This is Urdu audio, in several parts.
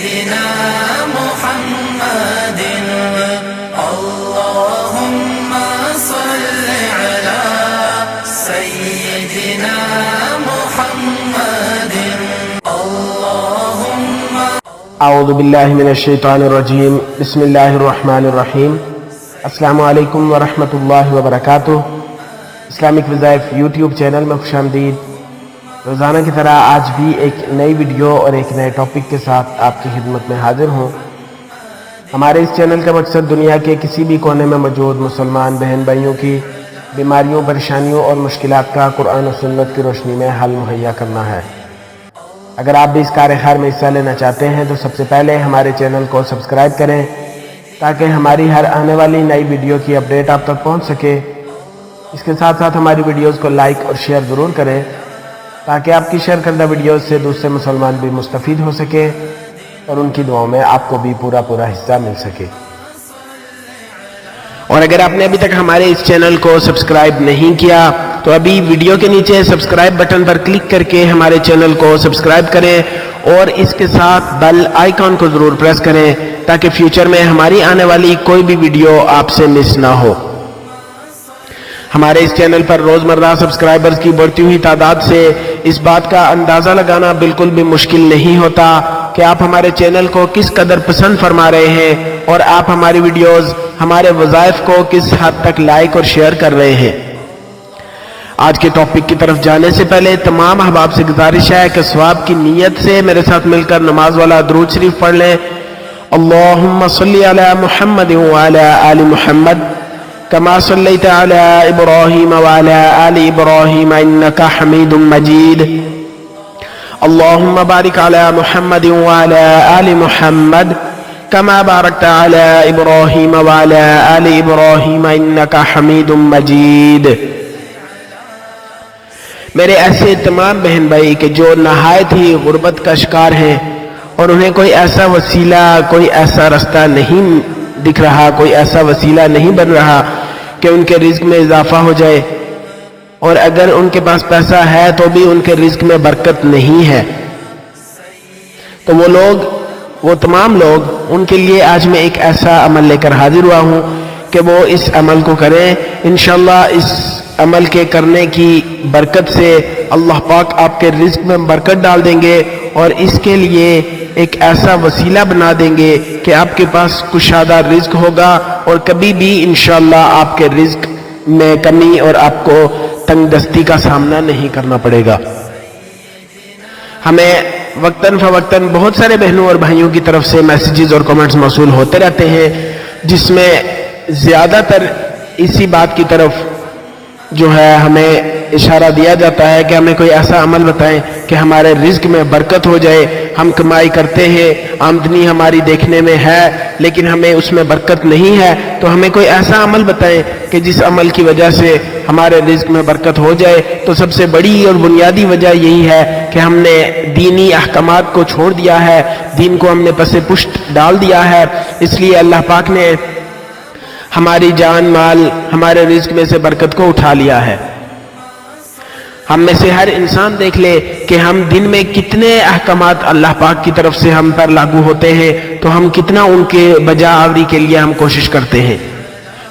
سيدنا محمد اللهم صل على سيدنا محمد اللهم اعوذ باللہ من الشیطان الرجیم بسم اللہ الرحمن الرحیم السلام علیکم ورحمۃ اللہ وبرکاتہ۔ اسلامک وظائف یوٹیوب چینل میں خوش آمدید۔ روزانہ کی طرح آج بھی ایک نئی ویڈیو اور ایک نئے ٹاپک کے ساتھ آپ کی خدمت میں حاضر ہوں۔ ہمارے اس چینل کا مقصد دنیا کے کسی بھی کونے میں موجود مسلمان بہن بھائیوں کی بیماریوں، پریشانیوں اور مشکلات کا قرآن و سنت کی روشنی میں حل مہیا کرنا ہے۔ اگر آپ بھی اس کار خیر میں حصہ لینا چاہتے ہیں تو سب سے پہلے ہمارے چینل کو سبسکرائب کریں تاکہ ہماری ہر آنے والی نئی ویڈیو کی اپڈیٹ آپ تک پہنچ سکے۔ اس کے ساتھ ساتھ ہماری ویڈیوز کو لائک اور شیئر ضرور کریں تاکہ آپ کی شیئر کردہ ویڈیوز سے دوسرے مسلمان بھی مستفید ہو سکے اور ان کی دعاؤں میں آپ کو بھی پورا حصہ مل سکے۔ اور اگر آپ نے ابھی تک ہمارے اس چینل کو سبسکرائب نہیں کیا تو ابھی ویڈیو کے نیچے سبسکرائب بٹن پر کلک کر کے ہمارے چینل کو سبسکرائب کریں اور اس کے ساتھ بیل آئیکن کو ضرور پریس کریں تاکہ فیوچر میں ہماری آنے والی کوئی بھی ویڈیو آپ سے مس نہ ہو۔ ہمارے اس چینل پر روزمرہ سبسکرائبرز کی بڑھتی ہوئی تعداد سے اس بات کا اندازہ لگانا بالکل بھی مشکل نہیں ہوتا کہ آپ ہمارے چینل کو کس قدر پسند فرما رہے ہیں اور آپ ہماری ویڈیوز، ہمارے وظائف کو کس حد تک لائک اور شیئر کر رہے ہیں۔ آج کے ٹاپک کی طرف جانے سے پہلے تمام احباب سے گزارش ہے کہ ثواب کی نیت سے میرے ساتھ مل کر نماز والا درود شریف پڑھ لیں۔ اللہم صلی علی محمد وعلی آل محمد كما صليت على إبراهيم وعلى آل إبراهيم إنك حميد مجيد اللهم بارك على محمد وعلى آل محمد كما باركت على إبراهيم وعلى آل إبراهيم إنك حميد مجيد۔ میرے ایسے تمام بہن بھائی کہ جو نہایت ہی غربت کا شکار ہیں اور انہیں کوئی ایسا وسیلہ، کوئی ایسا رستہ نہیں دکھ رہا، کوئی ایسا وسیلہ نہیں بن رہا کہ ان کے رزق میں اضافہ ہو جائے، اور اگر ان کے پاس پیسہ ہے تو بھی ان کے رزق میں برکت نہیں ہے، تو وہ تمام لوگ، ان کے لیے آج میں ایک ایسا عمل لے کر حاضر ہوا ہوں کہ وہ اس عمل کو کریں۔ انشاءاللہ اس عمل کے کرنے کی برکت سے اللہ پاک آپ کے رزق میں برکت ڈال دیں گے اور اس کے لیے ایک ایسا وسیلہ بنا دیں گے کہ آپ کے پاس کشادہ رزق ہوگا اور کبھی بھی انشاءاللہ آپ کے رزق میں کمی اور آپ کو تنگ دستی کا سامنا نہیں کرنا پڑے گا۔ ہمیں وقتاً فوقتاً بہت سارے بہنوں اور بھائیوں کی طرف سے میسیجز اور کمنٹس موصول ہوتے رہتے ہیں جس میں زیادہ تر اسی بات کی طرف جو ہے ہمیں اشارہ دیا جاتا ہے کہ ہمیں کوئی ایسا عمل بتائیں کہ ہمارے رزق میں برکت ہو جائے۔ ہم کمائی کرتے ہیں، آمدنی ہماری دیکھنے میں ہے لیکن ہمیں اس میں برکت نہیں ہے، تو ہمیں کوئی ایسا عمل بتائیں کہ جس عمل کی وجہ سے ہمارے رزق میں برکت ہو جائے۔ تو سب سے بڑی اور بنیادی وجہ یہی ہے کہ ہم نے دینی احکامات کو چھوڑ دیا ہے، دین کو ہم نے پس پشت ڈال دیا ہے۔ اس لیے اللہ پاک نے ہماری جان مال، ہمارے رزق میں سے برکت کو اٹھا لیا ہے۔ ہم میں سے ہر انسان دیکھ لے کہ ہم دن میں کتنے احکامات اللہ پاک کی طرف سے ہم پر لاگو ہوتے ہیں تو ہم کتنا ان کے بجا آوری کے لیے ہم کوشش کرتے ہیں۔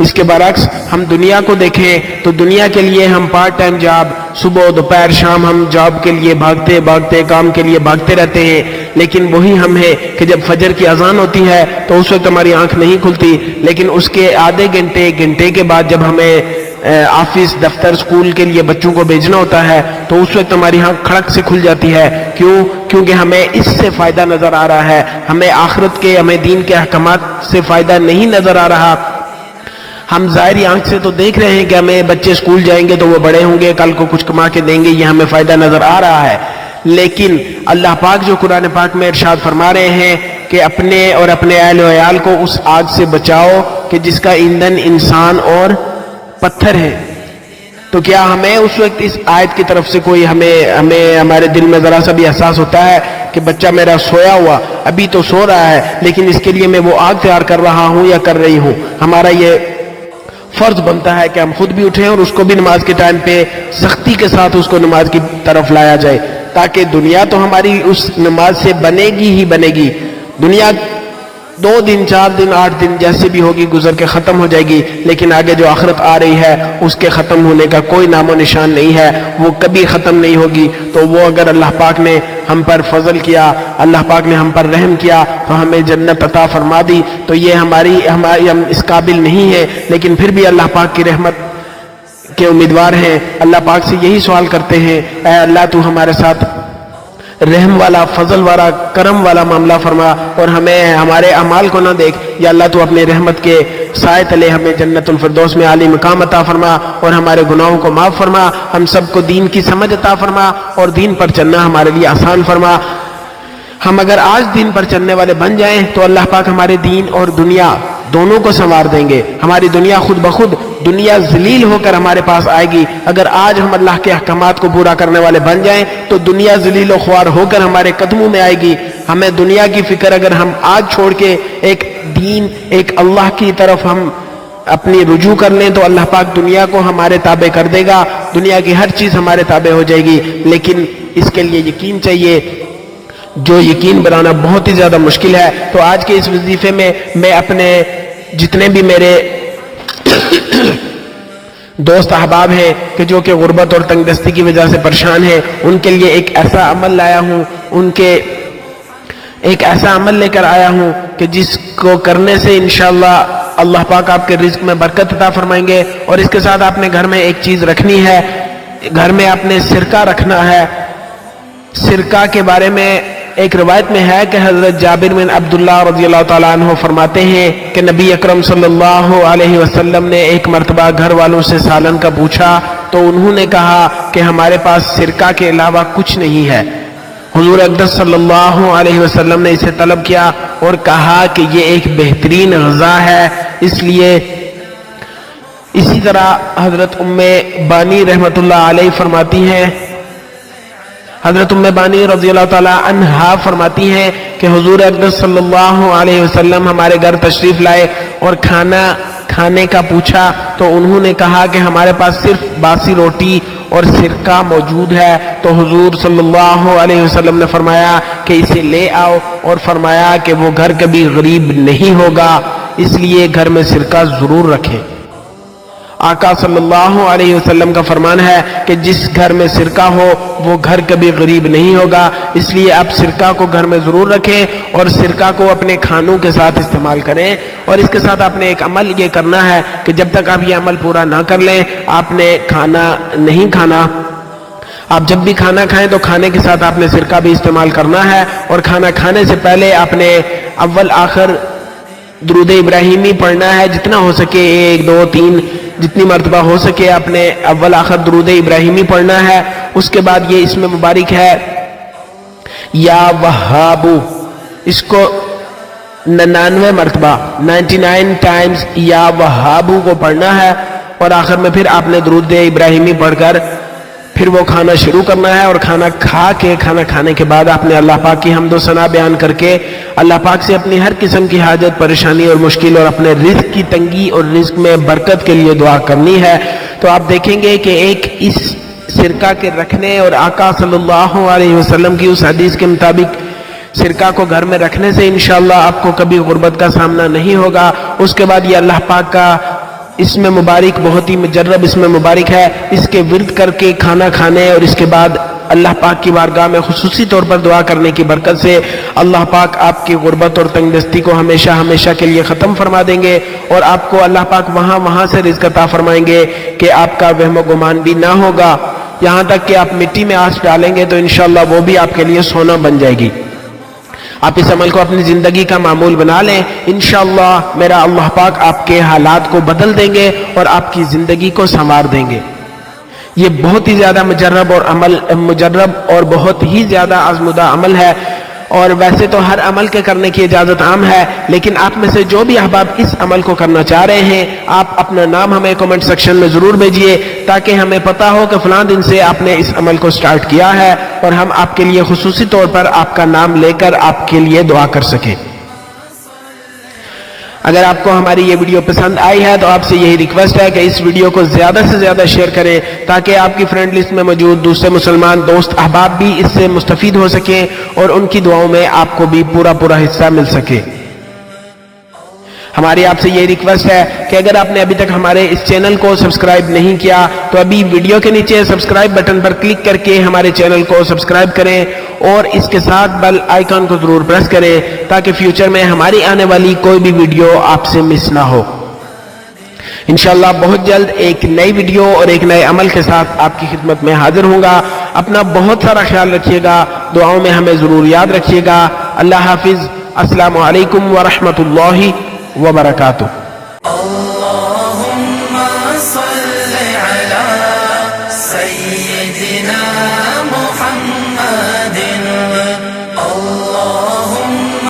اس کے برعکس ہم دنیا کو دیکھیں تو دنیا کے لیے ہم پارٹ ٹائم جاب، صبح دوپہر شام ہم جاب کے لیے بھاگتے کام کے لیے بھاگتے رہتے ہیں، لیکن وہی ہم ہیں کہ جب فجر کی اذان ہوتی ہے تو اس وقت ہماری آنکھ نہیں کھلتی، لیکن اس کے آدھے گھنٹے کے بعد جب ہمیں آفس، دفتر، سکول کے لیے بچوں کو بھیجنا ہوتا ہے تو اس وقت ہماری آنکھ کھڑک سے کھل جاتی ہے۔ کیونکہ ہمیں اس سے فائدہ نظر آ رہا ہے، ہمیں آخرت کے، ہمیں دین کے احکامات سے فائدہ نہیں نظر آ رہا۔ ہم ظاہری آنکھ سے تو دیکھ رہے ہیں کہ ہمیں بچے سکول جائیں گے تو وہ بڑے ہوں گے، کل کو کچھ کما کے دیں گے، یہ ہمیں فائدہ نظر آ رہا ہے، لیکن اللہ پاک جو قرآن پاک میں ارشاد فرما رہے ہیں کہ اپنے اور اپنے اہل و عیال کو اس آگ سے بچاؤ کہ جس کا ایندھن انسان اور پتھر ہے، تو کیا ہمیں اس وقت اس آیت کی طرف سے کوئی ہمیں ہمارے دل میں ذرا سا بھی احساس ہوتا ہے کہ بچہ میرا سویا ہوا ابھی تو سو رہا ہے لیکن اس کے لیے میں وہ آگ تیار کر رہا ہوں یا کر رہی ہوں؟ ہمارا یہ فرض بنتا ہے کہ ہم خود بھی اٹھیں اور اس کو بھی نماز کے ٹائم پہ سختی کے ساتھ اس کو نماز کی طرف لایا جائے، تاکہ دنیا تو ہماری اس نماز سے بنے گی ہی بنے گی، دنیا 2 دن 4 دن 8 دن جیسے بھی ہوگی گزر کے ختم ہو جائے گی، لیکن آگے جو آخرت آ رہی ہے اس کے ختم ہونے کا کوئی نام و نشان نہیں ہے، وہ کبھی ختم نہیں ہوگی۔ تو وہ اگر اللہ پاک نے ہم پر فضل کیا، اللہ پاک نے ہم پر رحم کیا تو ہمیں جنت عطا فرما دی، تو یہ ہم اس قابل نہیں ہے، لیکن پھر بھی اللہ پاک کی رحمت کے امیدوار ہیں۔ اللہ پاک سے یہی سوال کرتے ہیں، اے اللہ تو ہمارے ساتھ رحم والا، فضل والا، کرم والا معاملہ فرما اور ہمیں ہمارے اعمال کو نہ دیکھ، یا اللہ تو اپنے رحمت کے سائے تلے ہمیں جنت الفردوس میں عالی مقام عطا فرما اور ہمارے گناہوں کو معاف فرما، ہم سب کو دین کی سمجھ عطا فرما اور دین پر چلنا ہمارے لیے آسان فرما۔ ہم اگر آج دین پر چلنے والے بن جائیں تو اللہ پاک ہمارے دین اور دنیا دونوں کو سنوار دیں گے۔ ہماری دنیا خود بخود دنیا ذلیل ہو کر ہمارے پاس آئے گی۔ اگر آج ہم اللہ کے احکامات کو پورا کرنے والے بن جائیں تو دنیا ذلیل و خوار ہو کر ہمارے قدموں میں آئے گی۔ ہمیں دنیا کی فکر اگر ہم آج چھوڑ کے ایک دین، ایک اللہ کی طرف ہم اپنی رجوع کر لیں تو اللہ پاک دنیا کو ہمارے تابع کر دے گا، دنیا کی ہر چیز ہمارے تابع ہو جائے گی، لیکن اس کے لیے یقین چاہیے، جو یقین بنانا بہت ہی زیادہ مشکل ہے۔ تو آج کے اس وظیفے میں اپنے جتنے بھی میرے دوست احباب ہیں کہ جو کہ غربت اور تنگ دستی کی وجہ سے پریشان ہیں، ان کے لیے ایک ایسا عمل لایا ہوں، ایک ایسا عمل لے کر آیا ہوں کہ جس کو کرنے سے انشاءاللہ اللہ پاک آپ کے رزق میں برکت عطا فرمائیں گے۔ اور اس کے ساتھ آپ نے گھر میں ایک چیز رکھنی ہے، گھر میں آپ نے سرکہ رکھنا ہے۔ سرکہ کے بارے میں ایک روایت میں ہے کہ حضرت جابر بن عبداللہ رضی اللہ تعالیٰ عنہ فرماتے ہیں کہ نبی اکرم صلی اللہ علیہ وسلم نے ایک مرتبہ گھر والوں سے سالن کا پوچھا تو انہوں نے کہا کہ ہمارے پاس سرکہ کے علاوہ کچھ نہیں ہے۔ حضور اقدس صلی اللہ علیہ وسلم نے اسے طلب کیا اور کہا کہ یہ ایک بہترین غذا ہے، اس لیے اسی طرح حضرت ام بانی رحمت اللہ علیہ فرماتی ہیں، حضرت ام بانی رضی اللہ تعالیٰ عنہا فرماتی ہیں کہ حضور اقدس صلی اللہ علیہ وسلم ہمارے گھر تشریف لائے اور کھانا کھانے کا پوچھا تو انہوں نے کہا کہ ہمارے پاس صرف باسی روٹی اور سرکہ موجود ہے۔ تو حضور صلی اللہ علیہ وسلم نے فرمایا کہ اسے لے آؤ اور فرمایا کہ وہ گھر کبھی غریب نہیں ہوگا، اس لیے گھر میں سرکہ ضرور رکھیں۔ آقا صلی اللہ علیہ وسلم کا فرمان ہے کہ جس گھر میں سرکہ ہو وہ گھر کبھی غریب نہیں ہوگا، اس لیے آپ سرکہ کو گھر میں ضرور رکھیں اور سرکہ کو اپنے کھانوں کے ساتھ استعمال کریں۔ اور اس کے ساتھ آپ نے ایک عمل یہ کرنا ہے کہ جب تک آپ یہ عمل پورا نہ کر لیں آپ نے کھانا نہیں کھانا۔ آپ جب بھی کھانا کھائیں تو کھانے کے ساتھ آپ نے سرکہ بھی استعمال کرنا ہے، اور کھانا کھانے سے پہلے آپ نے اول آخر درود ابراہیمی پڑھنا ہے، جتنا ہو سکے 1 2 3 جتنی مرتبہ ہو سکے آپ نے اول آخر درود ابراہیمی پڑھنا ہے۔ اس کے بعد یہ اسم مبارک ہے یا وہابو، اس کو 99 مرتبہ 99 ٹائمز یا وہابو کو پڑھنا ہے، اور آخر میں پھر آپ نے درود ابراہیمی پڑھ کر پھر وہ کھانا شروع کرنا ہے، اور کھانا کھانے کے بعد آپ نے اللہ پاک کی حمد و ثنا بیان کر کے اللہ پاک سے اپنی ہر قسم کی حاجت، پریشانی اور مشکل اور اپنے رزق کی تنگی اور رزق میں برکت کے لیے دعا کرنی ہے۔ تو آپ دیکھیں گے کہ ایک اس سرکہ کے رکھنے اور آقا صلی اللہ علیہ وسلم کی اس حدیث کے مطابق سرکہ کو گھر میں رکھنے سے انشاءاللہ آپ کو کبھی غربت کا سامنا نہیں ہوگا۔ اس کے بعد یہ اللہ پاک کا اس میں مبارک بہت ہی مجرب اس میں مبارک ہے، اس کے ورد کر کے کھانا کھانے اور اس کے بعد اللہ پاک کی بارگاہ میں خصوصی طور پر دعا کرنے کی برکت سے اللہ پاک آپ کی غربت اور تنگ دستی کو ہمیشہ ہمیشہ کے لیے ختم فرما دیں گے، اور آپ کو اللہ پاک وہاں سے رزق عطا فرمائیں گے کہ آپ کا وہم و گمان بھی نہ ہوگا، یہاں تک کہ آپ مٹی میں آنس ڈالیں گے تو انشاءاللہ وہ بھی آپ کے لیے سونا بن جائے گی۔ آپ اس عمل کو اپنی زندگی کا معمول بنا لیں، انشاءاللہ میرا اللہ پاک آپ کے حالات کو بدل دیں گے اور آپ کی زندگی کو سنوار دیں گے۔ یہ بہت ہی زیادہ مجرب اور بہت ہی زیادہ آزمودہ عمل ہے، اور ویسے تو ہر عمل کے کرنے کی اجازت عام ہے، لیکن آپ میں سے جو بھی احباب اس عمل کو کرنا چاہ رہے ہیں آپ اپنا نام ہمیں کمنٹ سیکشن میں ضرور بھیجیے تاکہ ہمیں پتہ ہو کہ فلاں دن سے آپ نے اس عمل کو سٹارٹ کیا ہے، اور ہم آپ کے لیے خصوصی طور پر آپ کا نام لے کر آپ کے لیے دعا کر سکیں۔ اگر آپ کو ہماری یہ ویڈیو پسند آئی ہے تو آپ سے یہی ریکویسٹ ہے کہ اس ویڈیو کو زیادہ سے زیادہ شیئر کریں تاکہ آپ کی فرینڈ لسٹ میں موجود دوسرے مسلمان دوست احباب بھی اس سے مستفید ہو سکیں اور ان کی دعاؤں میں آپ کو بھی پورا حصہ مل سکے۔ ہماری آپ سے یہ ریکویسٹ ہے کہ اگر آپ نے ابھی تک ہمارے اس چینل کو سبسکرائب نہیں کیا تو ابھی ویڈیو کے نیچے سبسکرائب بٹن پر کلک کر کے ہمارے چینل کو سبسکرائب کریں اور اس کے ساتھ بیل آئیکن کو ضرور پریس کریں تاکہ فیوچر میں ہماری آنے والی کوئی بھی ویڈیو آپ سے مس نہ ہو۔ انشاءاللہ بہت جلد ایک نئی ویڈیو اور ایک نئے عمل کے ساتھ آپ کی خدمت میں حاضر ہوں گا۔ اپنا بہت سارا خیال رکھیے گا، دعاؤں میں ہمیں ضرور یاد رکھیے گا۔ اللہ حافظ۔ السلام علیکم ورحمۃ اللہ وبرکاتہ۔